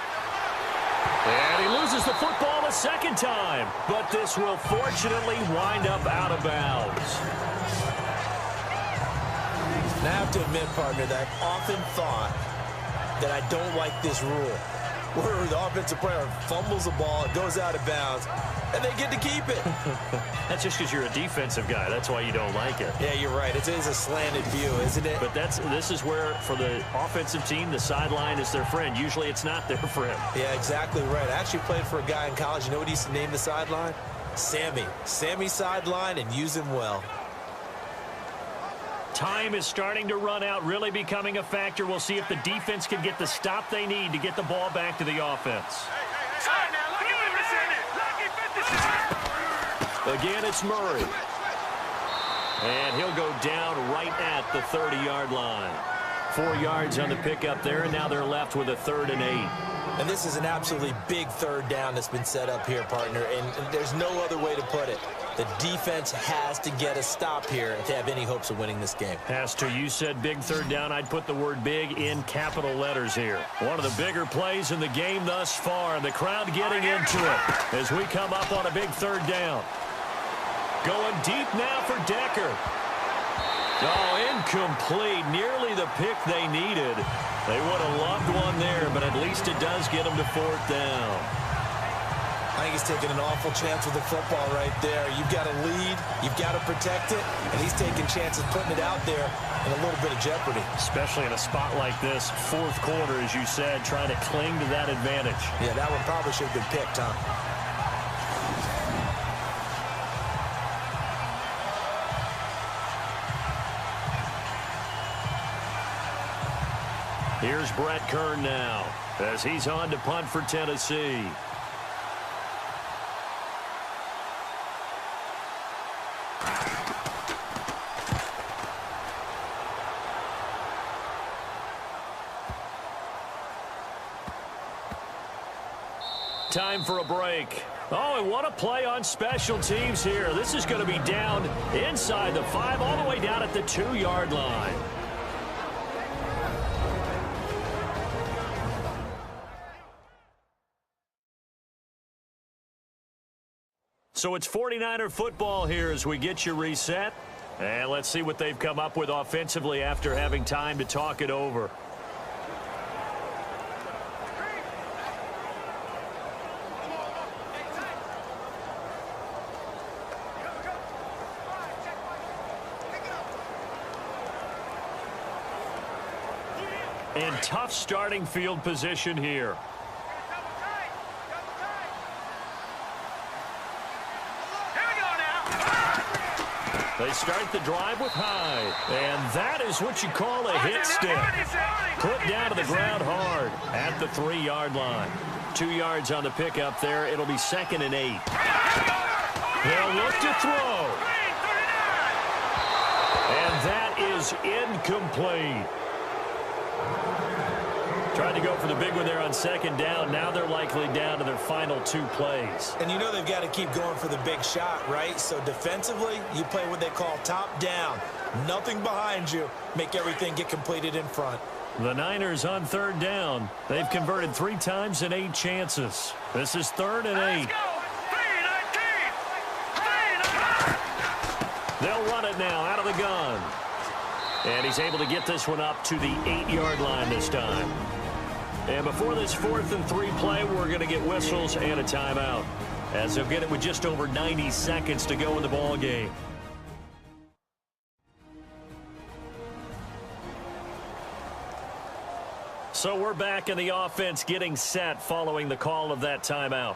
And he loses the football a second time. But this will fortunately wind up out of bounds. And I have to admit, partner, that I've often thought that I don't like this rule, where the offensive player fumbles the ball, it goes out of bounds, and they get to keep it. That's just because you're a defensive guy. That's why you don't like it. Yeah, you're right. It is a slanted view, isn't it? But this is where, for the offensive team, the sideline is their friend. Usually it's not their friend. Yeah, exactly right. I actually played for a guy in college. You know what he used to name the sideline? Sammy. Sammy sideline, and use him well. Time is starting to run out, really becoming a factor. We'll see if the defense can get the stop they need to get the ball back to the offense. Again, it's Murray. And he'll go down right at the 30-yard line. 4 yards on the pickup there, and now they're left with a 3rd and 8. And this is an absolutely big 3rd down that's been set up here, partner, and there's no other way to put it. The defense has to get a stop here if they have any hopes of winning this game. Pastor, you said big 3rd down. I'd put the word big in capital letters here. One of the bigger plays in the game thus far. The crowd getting into it as we come up on a big 3rd down. Going deep now for Decker. Oh, incomplete. Nearly the pick they needed. They would have loved one there, but at least it does get them to 4th down. I think he's taking an awful chance with the football right there. You've got to lead, you've got to protect it, and he's taking chances putting it out there in a little bit of jeopardy. Especially in a spot like this, 4th quarter, as you said, trying to cling to that advantage. Yeah, that one probably should have been picked, huh? Here's Brett Kern now as he's on to punt for Tennessee. Time for a break. Oh, and what a play on special teams here. This is going to be down inside the 5, all the way down at the 2-yard line. So it's 49er football here as we get you reset. And let's see what they've come up with offensively after having time to talk it over. And tough starting field position here. They start the drive with Hyde. And that is what you call a hit stick. Put down to the ground hard at the 3-yard line. 2 yards on the pickup there. It'll be 2nd and 8. They'll look to throw. And that is incomplete. Tried to go for the big one there on 2nd down. Now they're likely down to their final 2 plays. And you know they've got to keep going for the big shot, right? So defensively, you play what they call top down. Nothing behind you. Make everything get completed in front. The Niners on 3rd down. They've converted 3 times in 8 chances. This is 3rd and 8. They'll run it now out of the gun. And he's able to get this one up to the 8-yard line this time. And before this 4th and 3 play, we're going to get whistles and a timeout, as they'll get it with just over 90 seconds to go in the ball game. So we're back in the offense getting set following the call of that timeout.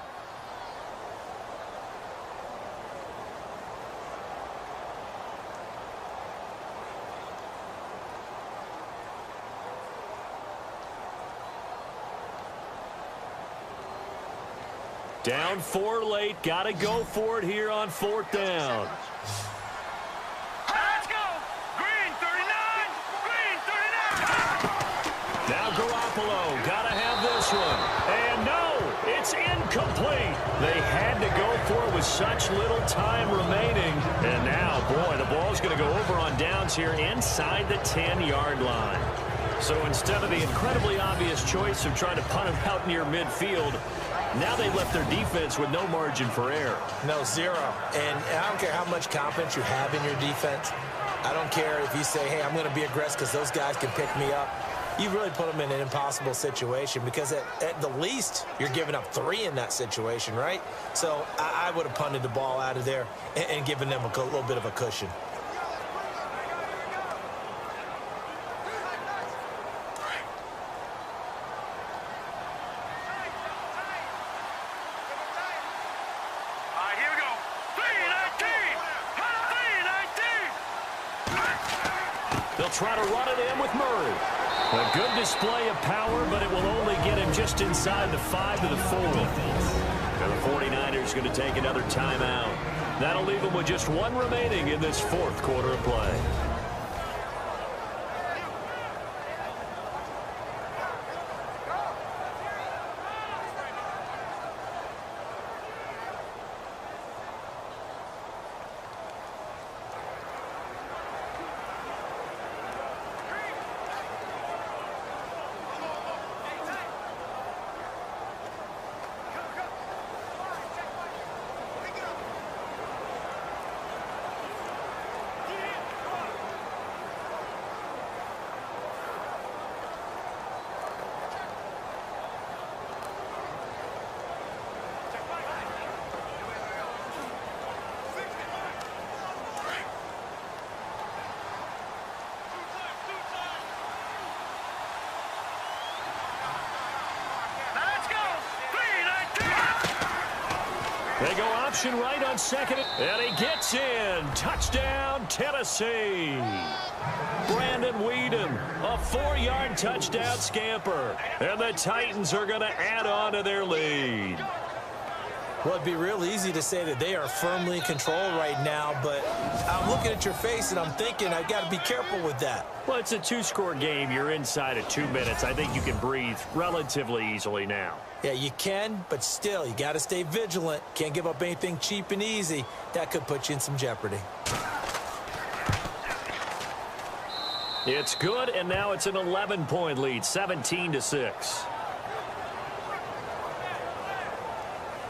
Down 4 late. Got to go for it here on 4th down. Let's go. Green 39. Green 39. Now Garoppolo. Got to have this one. And no, it's incomplete. They had to go for it with such little time remaining. And now, boy, the ball's going to go over on downs here inside the 10-yard line. So instead of the incredibly obvious choice of trying to punt it out near midfield, Now they've left their defense with no margin for error. No, zero. And I don't care how much confidence you have in your defense. I don't care if you say, hey, I'm going to be aggressive because those guys can pick me up. You really put them in an impossible situation because at the least you're giving up 3 in that situation, right? So I would have punted the ball out of there and given them a little bit of a cushion. They'll try to run it in with Murray. A good display of power, but it will only get him just inside the 5 to the 4. And the 49ers going to take another timeout. That'll leave them with just 1 remaining in this 4th quarter of play. They go option right on second. And he gets in. Touchdown, Tennessee. Brandon Weeden, a 4-yard touchdown scamper. And the Titans are going to add on to their lead. Well, it'd be real easy to say that they are firmly in control right now, but I'm looking at your face and I'm thinking I've got to be careful with that. Well, it's a 2-score game. You're inside of 2 minutes. I think you can breathe relatively easily now. Yeah, you can, but still, you got to stay vigilant. Can't give up anything cheap and easy. That could put you in some jeopardy. It's good, and now it's an 11-point lead, 17-6.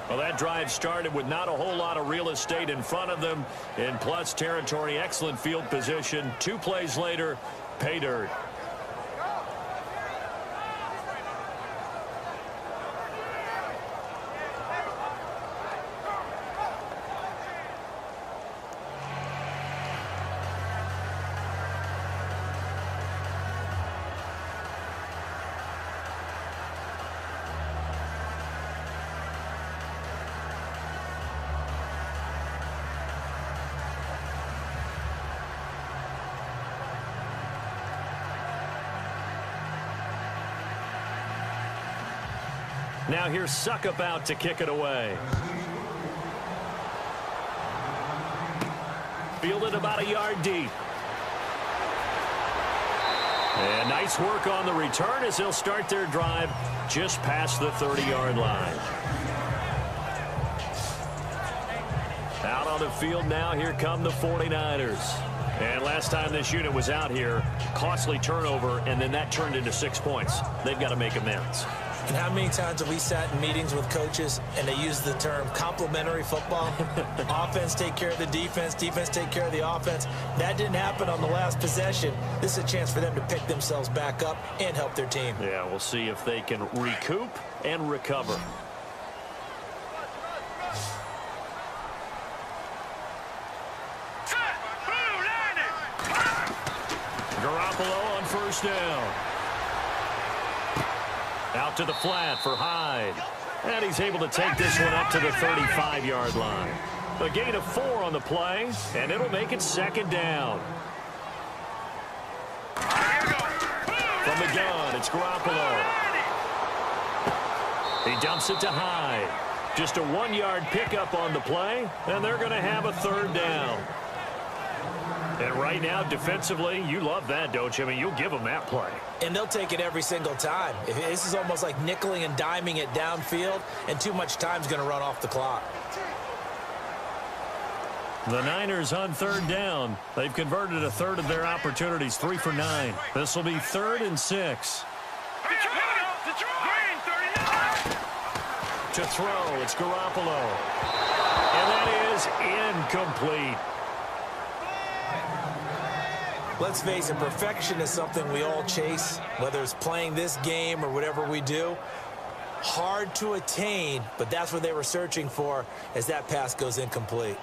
Well, that drive started with not a whole lot of real estate in front of them. In plus territory, excellent field position. 2 plays later, pay dirt. Now here's Suckup out to kick it away. Fielded about a yard deep. And nice work on the return as they'll start their drive just past the 30-yard line. Out on the field now, here come the 49ers. And last time this unit was out here, costly turnover, and then that turned into 6 points. They've got to make amends. And how many times have we sat in meetings with coaches and they use the term complementary football? Offense take care of the defense, defense take care of the offense. That didn't happen on the last possession. This is a chance for them to pick themselves back up and help their team. Yeah, we'll see if they can recoup and recover. Garoppolo on first down. Out to the flat for Hyde. And he's able to take this one up to the 35-yard line. A gain of 4 on the play, and it'll make it second down. From the gun, it's Garoppolo. He dumps it to Hyde. Just a 1-yard pickup on the play, and they're going to have a third down. And right now, defensively, you love that, don't you? I mean, you'll give them that play. And they'll take it every single time. This is almost like nickeling and diming it downfield, and too much time's going to run off the clock. The Niners on third down. They've converted a third of their opportunities, 3 for 9. This will be 3rd and 6. Green 39. To throw, it's Garoppolo. And that is incomplete. Let's face it, perfection is something we all chase, whether it's playing this game or whatever we do. Hard to attain, but that's what they were searching for as that pass goes incomplete.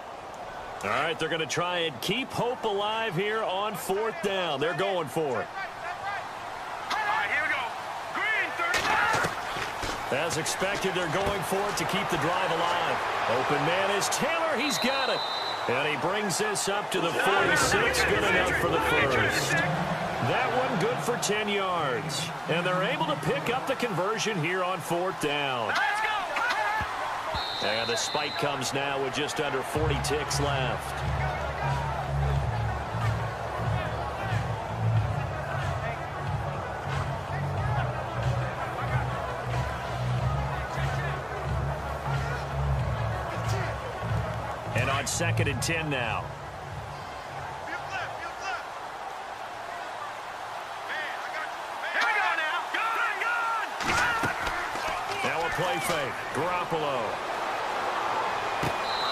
All right, they're going to try and keep hope alive here on 4th down. They're going for it. All right, here we go. Green, 39. As expected, they're going for it to keep the drive alive. Open man is Taylor. He's got it. And he brings this up to the 46. Good enough for the first. That one good for 10 yards. And they're able to pick up the conversion here on 4th down. Let's go. And the spike comes now with just under 40 ticks left. And on 2nd and 10 now. Now a play fake. Garoppolo.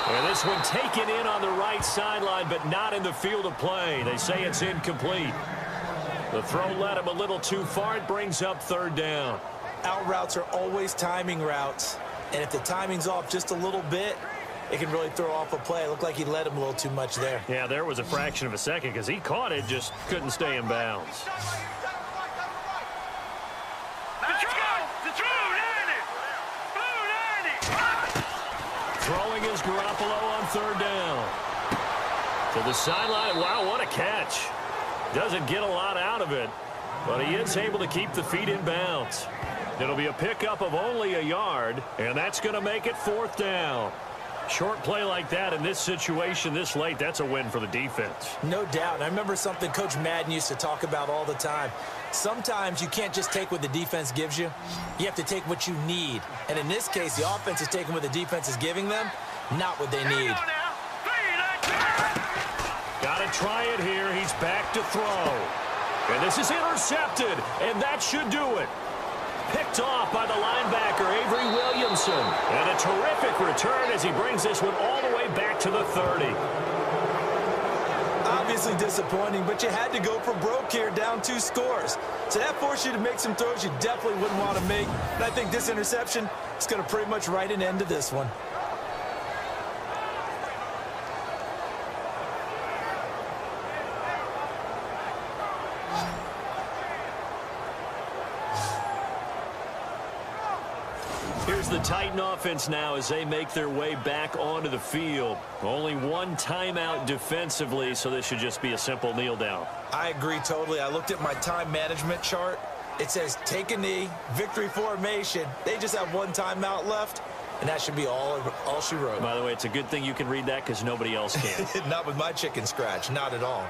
And this one taken in on the right sideline, but not in the field of play. They say it's incomplete. The throw led him a little too far. It brings up 3rd down. Out routes are always timing routes, and if the timing's off just a little bit, it can really throw off a play. It looked like he led him a little too much there. Yeah, there was a fraction of a second because he caught it, just couldn't stay in bounds. Let's go. The true 90. Throwing is Garoppolo on 3rd down. To the sideline. Wow, what a catch. Doesn't get a lot out of it, but he is able to keep the feet in bounds. It'll be a pickup of only a yard, and that's going to make it 4th down. Short play like that in this situation this late, that's a win for the defense. No doubt. I remember something Coach Madden used to talk about all the time. Sometimes you can't just take what the defense gives you. You have to take what you need. And in this case, the offense is taking what the defense is giving them, not what they need. Got to try it here. He's back to throw. And this is intercepted, and that should do it. Picked off by the linebacker, Avery Williamson. And a terrific return as he brings this one all the way back to the 30. Obviously disappointing, but you had to go for broke here, down 2 scores. So that forced you to make some throws you definitely wouldn't want to make. And I think this interception is going to pretty much write an end to this one. Here's the Titan offense now as they make their way back onto the field. Only one timeout defensively, so this should just be a simple kneel down. I agree totally. I looked at my time management chart. It says take a knee, victory formation. They just have one timeout left, and that should be all she wrote. By the way, it's a good thing you can read that because nobody else can. Not with my chicken scratch, not at all.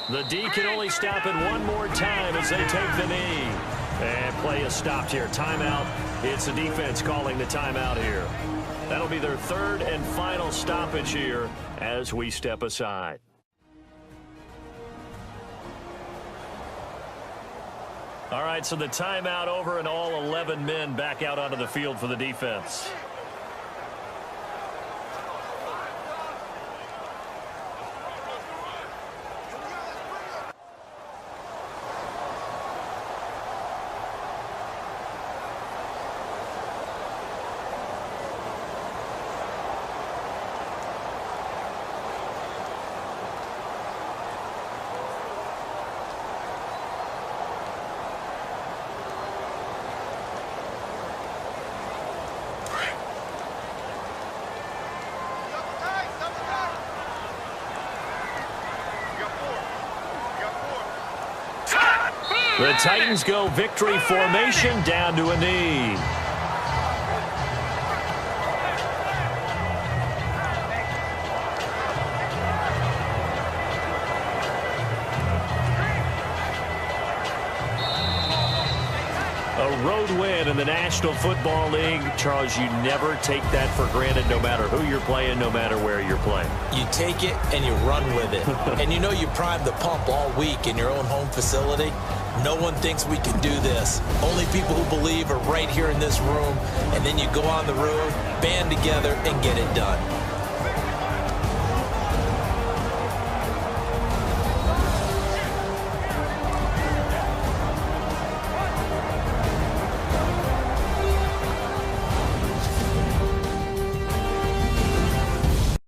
The D can only stop it one more time as they take the knee. And play is stopped here. Timeout. It's the defense calling the timeout here. That'll be their 3rd and final stoppage here as we step aside. All right, so the timeout over and all 11 men back out onto the field for the defense. The Titans go victory formation down to a knee. A road win in the National Football League. Charles, you never take that for granted, no matter who you're playing, no matter where you're playing. You take it and you run with it. And you know you prime the pump all week in your own home facility. No one thinks we can do this. Only people who believe are right here in this room. And then you go on the road, band together, and get it done.